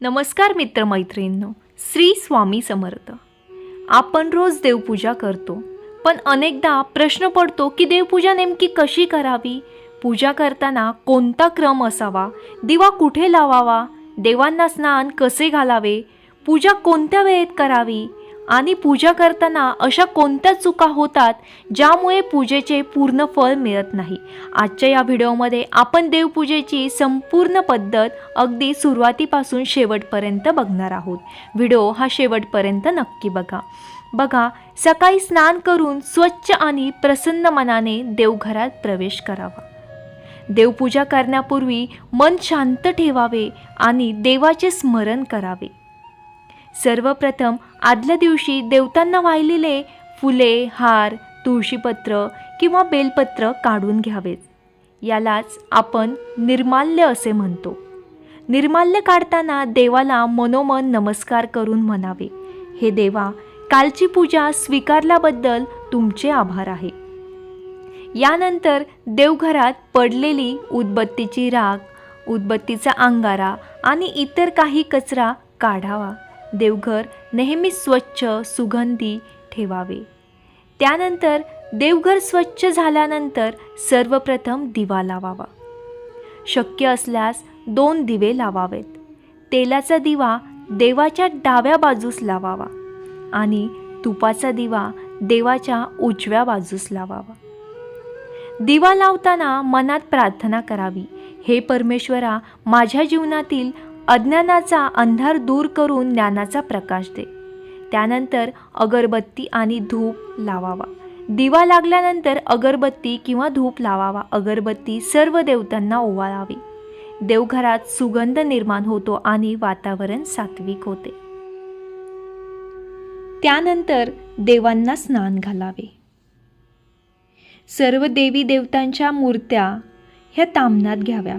नमस्कार मित्रमैत्रिणींनो, श्री स्वामी समर्थ. आपण रोज देवपूजा करतो, पण अनेकदा प्रश्न पडतो की देवपूजा नेमकी कशी करावी, पूजा करताना कोणता क्रम असावा, दिवा कुठे लावावा, देवांना स्नान कसे घालावे, पूजा कोणत्या वेळेत करावी आणि पूजा करताना अशा कोणत्या चुका होतात ज्यामुळे पूजेचे पूर्ण फळ मिळत नाही. आजच्या या व्हिडिओमध्ये आपण देवपूजेची संपूर्ण पद्धत अगदी सुरुवातीपासून शेवटपर्यंत बघणार आहोत. व्हिडिओ हा शेवटपर्यंत नक्की बघा. सकाळी स्नान करून स्वच्छ आणि प्रसन्न मनाने देवघरात प्रवेश करावा. देवपूजा करण्यापूर्वी मन शांत ठेवावे आणि देवाचे स्मरण करावे. सर्वप्रथम आदल्या दिवशी देवतांना वाहिलेले फुले, हार, तुळशीपत्र किंवा बेलपत्र काढून घ्यावेत. यालाच आपण निर्माल्य असे म्हणतो. निर्माल्य काढताना देवाला मनोमन नमस्कार करून म्हणावे, हे देवा, कालची पूजा स्वीकारल्याबद्दल तुमचे आभार आहे. यानंतर देवघरात पडलेली उदबत्तीची राख, उदबत्तीचा अंगारा आणि इतर काही कचरा काढावा. देवघर नेहमी स्वच्छ सुगंधी ठेवावे. त्यानंतर देवघर स्वच्छ झाल्यानंतर सर्वप्रथम दिवा लावावा. शक्य असल्यास 2 दिवे लावावेत. तेलाचा दिवा देवाच्या डाव्या बाजूस लावावा आणि तुपाचा दिवा देवाच्या उजव्या बाजूस लावावा. दिवा लावताना मनात प्रार्थना करावी, हे परमेश्वरा, माझ्या जीवनातील अज्ञानाचा अंधार दूर करून ज्ञानाचा प्रकाश दे. त्यानंतर अगरबत्ती आणि धूप लावावा. दिवा लागल्यानंतर अगरबत्ती किंवा धूप लावावा. अगरबत्ती सर्व देवतांना ओवाळावी. देवघरात सुगंध निर्माण होतो आणि वातावरण सात्विक होते. त्यानंतर देवांना स्नान घालावे. सर्व देवी देवतांच्या मूर्त्या ह्या ताम्हणात घ्याव्या.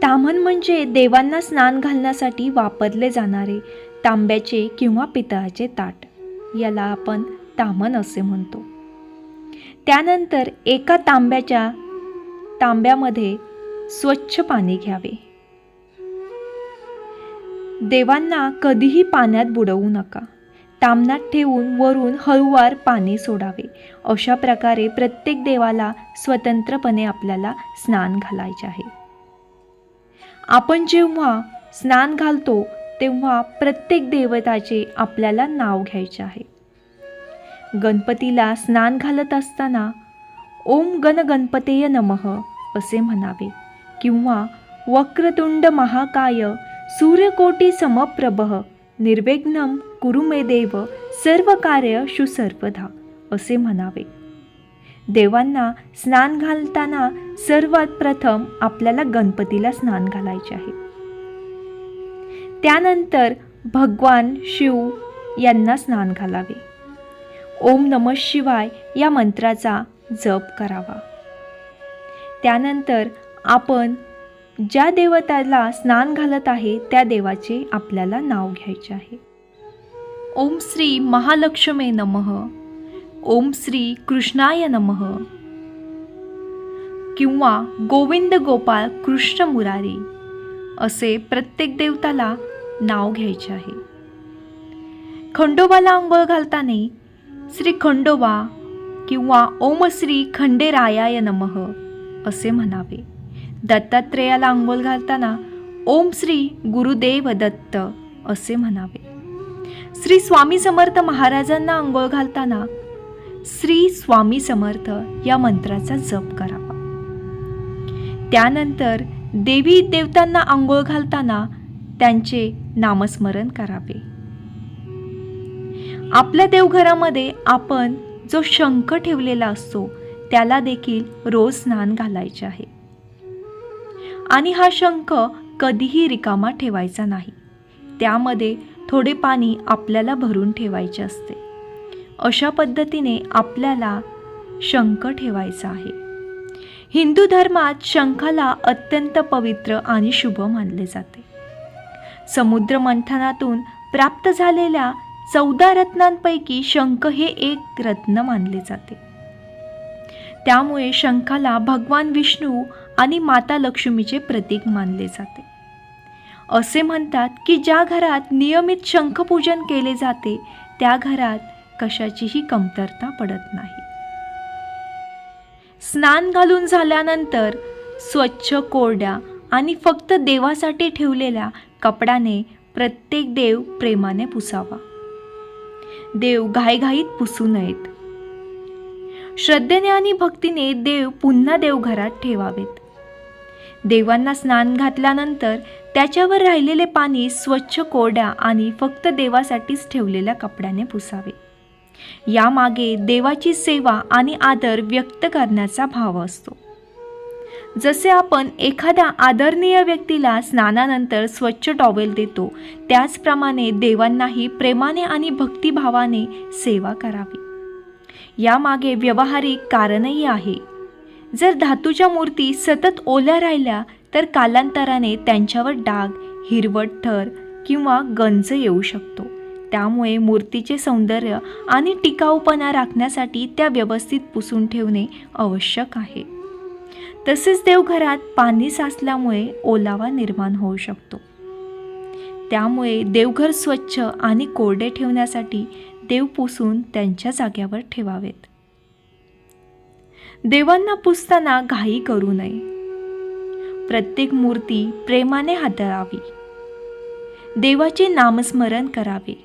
ताम्हण म्हणजे देवांना स्नान घालण्यासाठी वापरले जाणारे तांब्याचे किंवा पितळाचे ताट. याला आपण ताम्हण असे म्हणतो. त्यानंतर एका तांब्यामध्ये स्वच्छ पाणी घ्यावे. देवांना कधीही पाण्यात बुडवू नका. ताम्हणात ठेवून वरून हळूवार पाणी सोडावे. अशा प्रकारे प्रत्येक देवाला स्वतंत्रपणे आपल्याला स्नान घालायचे आहे. आपण जेव्हा स्नान घालतो तेव्हा प्रत्येक देवताचे आपल्याला नाव घ्यायचे आहे. गणपतीला स्नान घालत असताना ओम गण गणपतेय नमः असे म्हणावे किंवा वक्रतुंड महाकाय सूर्यकोटी समप्रभः निर्विघ्नं कुरु मे देव सर्व कार्य सर्वदा असे म्हणावे. देवांना स्नान घालताना सर्वात प्रथम आपल्याला गणपतीला स्नान घालायचे आहे. त्यानंतर भगवान शिव यांना स्नान घालावे. ओम नमः शिवाय या मंत्राचा जप करावा. त्यानंतर आपण ज्या देवताला स्नान घालत आहे त्या देवाचे आपल्याला नाव घ्यायचे आहे. ओम श्री महालक्ष्मी नमः, ओम श्री कृष्णाय नमः किंवा गोविंद गोपाळ कृष्ण मुरारी असे प्रत्येक देवताला नाव घ्यायचे आहे. खंडोबाला अंघोळ घालताना श्री खंडोबा किंवा ओम श्री खंडेरायाय नमः असे म्हणावे. दत्तात्रेयाला अंघोळ घालताना ओम श्री गुरुदेव दत्त असे म्हणावे. श्री स्वामी समर्थ महाराजांना अंघोळ घालताना श्री स्वामी समर्थ या मंत्राचा जप करावा. त्यानंतर देवी देवतांना अंघोळ घालताना त्यांचे नामस्मरण करावे. आपल्या देवघरामध्ये आपण जो शंख ठेवलेला असतो त्याला देखील रोज स्नान घालायचे आहे आणि हा शंख कधीही रिकामा ठेवायचा नाही. त्यामध्ये थोडे पाणी आपल्याला भरून ठेवायचे असते. अशा पद्धतीने आपल्याला शंख ठेवायचा आहे. हिंदू धर्मात शंखाला अत्यंत पवित्र आणि शुभ मानले जाते. समुद्र मंथनातून प्राप्त झालेल्या 14 रत्नांपैकी शंख हे एक रत्न मानले जाते. त्यामुळे शंखाला भगवान विष्णू आणि माता लक्ष्मीचे प्रतीक मानले जाते. असे म्हणतात की ज्या घरात नियमित शंखपूजन केले जाते त्या घरात कशाचीही कमतरता पडत नाही. स्नान घालून झाल्यानंतर स्वच्छ कोरड्या आणि फक्त देवासाठी ठेवलेल्या कपड्याने प्रत्येक देव प्रेमाने पुसावा. देव घाईघाईत पुसू नयेत. श्रद्धेने आणि भक्तीने देव पुन्हा देवघरात ठेवावेत. देवांना स्नान घातल्यानंतर त्याच्यावर राहिलेले पाणी स्वच्छ कोरड्या आणि फक्त देवासाठीच ठेवलेल्या कपड्याने पुसावे. यामागे देवाची सेवा आणि आदर व्यक्त करण्याचा भाव असतो. जसे आपण एखाद्या आदरणीय व्यक्तीला स्नानानंतर स्वच्छ टॉवेल देतो, त्याचप्रमाणे देवांनाही प्रेमाने आणि भक्तिभावाने सेवा करावी. यामागे व्यावहारिक कारणही आहे. जर धातूच्या मूर्ती सतत ओल्या राहिल्या तर कालांतराने त्यांच्यावर डाग, हिरवट थर किंवा गंज येऊ शकतो. त्यामुळे मूर्तीचे सौंदर्य आणि टिकाऊपणा राखण्यासाठी त्या व्यवस्थित पुसून ठेवणे आवश्यक आहे. तसेच देवघरात पाणी साचल्यामुळे ओलावा निर्माण होऊ शकतो. त्यामुळे देवघर स्वच्छ आणि कोरडे ठेवण्यासाठी देव पुसून त्यांच्या जाग्यावर ठेवावेत. देवांना पुसताना घाई करू नये. प्रत्येक मूर्ती प्रेमाने हाताळावी. देवाचे नामस्मरण करावे.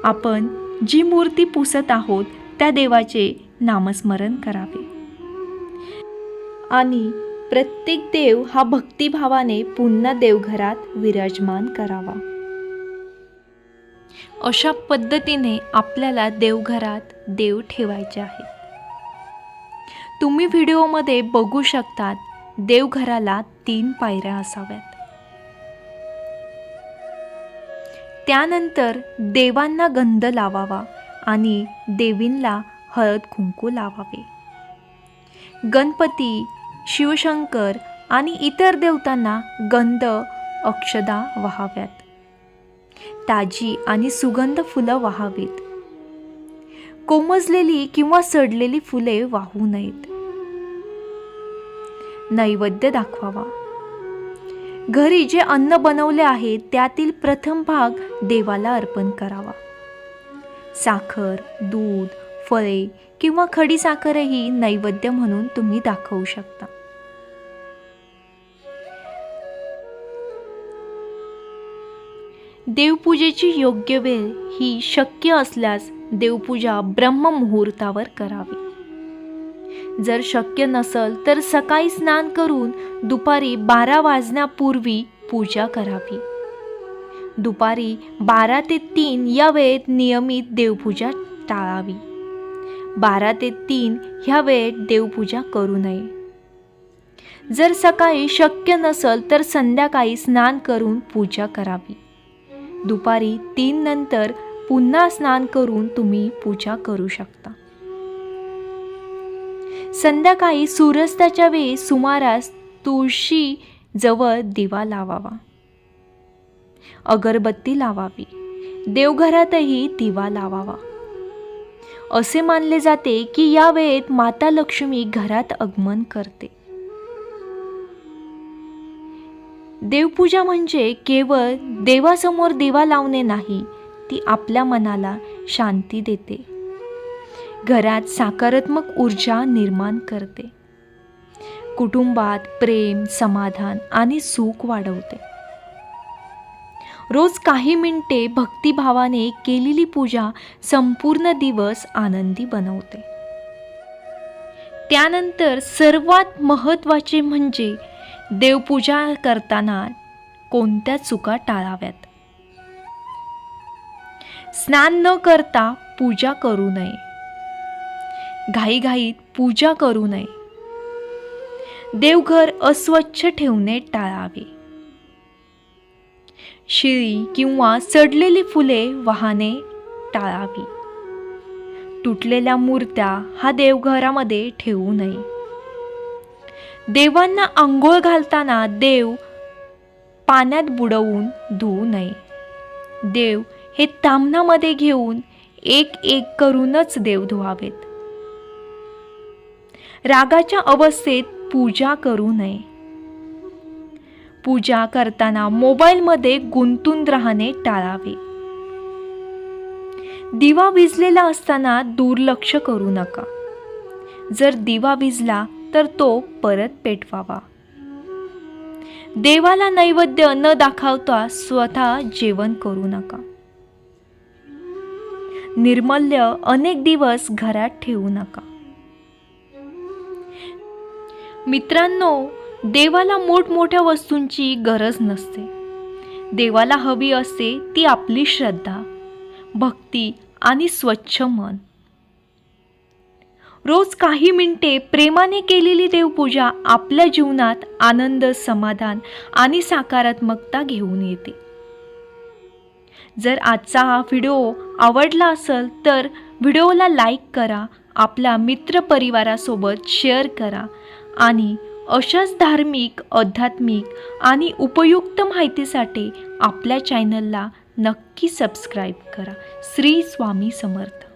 आपण जी मूर्ती पुसत आहोत त्या देवाचे नामस्मरण करावे आणि प्रत्येक देव हा भक्तिभावाने पुन्हा देवघरात विराजमान करावा. अशा पद्धतीने आपल्याला देवघरात देव ठेवायचे आहेत. तुम्ही व्हिडिओमध्ये बघू शकतात देवघराला 3 पायऱ्या असाव्यात. त्यानंतर देवांना गंध लावावा आणि देवींना हळद कुंकू लावावे. गणपती, शिवशंकर आणि इतर देवतांना गंध अक्षदा वाहाव्यात. ताजी आणि सुगंध फुलं वाहावीत. कोमजलेली किंवा सडलेली फुले वाहू नयेत. नैवेद्य दाखवावा. घरी जे अन्न बनवले आहे त्यातील प्रथम भाग देवाला अर्पण करावा. साखर, दूध, फळे किंवा खडीसाखरही नैवेद्य म्हणून तुम्ही दाखवू शकता. देवपूजेची योग्य वेळ ही शक्य असल्यास देवपूजा ब्रह्ममुहूर्तावर करावी. जर शक्य नसेल तर सकाळी स्नान करून दुपारी 12 वाजण्यापूर्वी पूजा करावी. दुपारी 12 ते 3 या वेळेत नियमित देवपूजा टाळावी. 12 ते 3 ह्या वेळेत देवपूजा करू नये. जर सकाळी शक्य नसेल तर संध्याकाळी स्नान करून पूजा करावी. दुपारी 3 नंतर पुन्हा स्नान करून तुम्ही पूजा करू शकता. संध्याकाळी सूर्यास्ताच्या वेळी सुमारास तुळशी जवळ दिवा लावावा. अगरबत्ती लावावी. देवघरातही दिवा लावावा. असे मानले जाते की या वेळेत माता लक्ष्मी घरात आगमन करते. देवपूजा म्हणजे केवळ देवासमोर दिवा लावणे नाही, ती आपल्या मनाला शांती देते. घरात सकारात्मक ऊर्जा निर्माण करते. कुटुंबात प्रेम, समाधान आणि सुख वाढवते. रोज काही मिनिटे भक्तिभावाने केलेली पूजा संपूर्ण दिवस आनंदी बनवते. त्यानंतर सर्वात महत्त्वाचे म्हणजे देवपूजा करताना कोणत्या चुका टाळाव्यात. स्नान न करता पूजा करू नये. घाईघाईत पूजा करू नये. देवघर अस्वच्छ ठेवणे टाळावे. शिळी किंवा सडलेली फुले वाहणे टाळावी. तुटलेल्या मूर्त्या हा देवघरामध्ये ठेवू नये. देवांना अंघोळ घालताना देव पाण्यात बुडवून धुवू नये. देव हे ताम्हणामध्ये घेऊन एक एक करूनच देव धुवावेत. रागाच्या अवस्थेत पूजा करू नये. पूजा करताना मोबाईलमध्ये गुंतून राहणे टाळावे. दिवा विझलेला असताना दुर्लक्ष करू नका. जर दिवा विझला तर तो परत पेटवावा. देवाला नैवेद्य न दाखवता स्वतः जेवण करू नका. निर्मल्य अनेक दिवस घरात ठेवू नका. मित्रांनो, देवाला मोठमोठ्या वस्तूंची गरज नसते. देवाला हवी असते ती आपली श्रद्धा, भक्ती आणि स्वच्छ मन. रोज काही मिनिटे प्रेमाने केलेली देवपूजा आपल्या जीवनात आनंद, समाधान आणि सकारात्मकता घेऊन येते. जर आजचा हा व्हिडिओ आवडला असेल तर व्हिडिओला लाईक करा, आपल्या मित्रपरिवारासोबत शेअर करा आणि अशाच धार्मिक, आध्यात्मिक आणि उपयुक्त माहितीसाठी आपल्या चॅनलला नक्की सबस्क्राईब करा. श्री स्वामी समर्थ.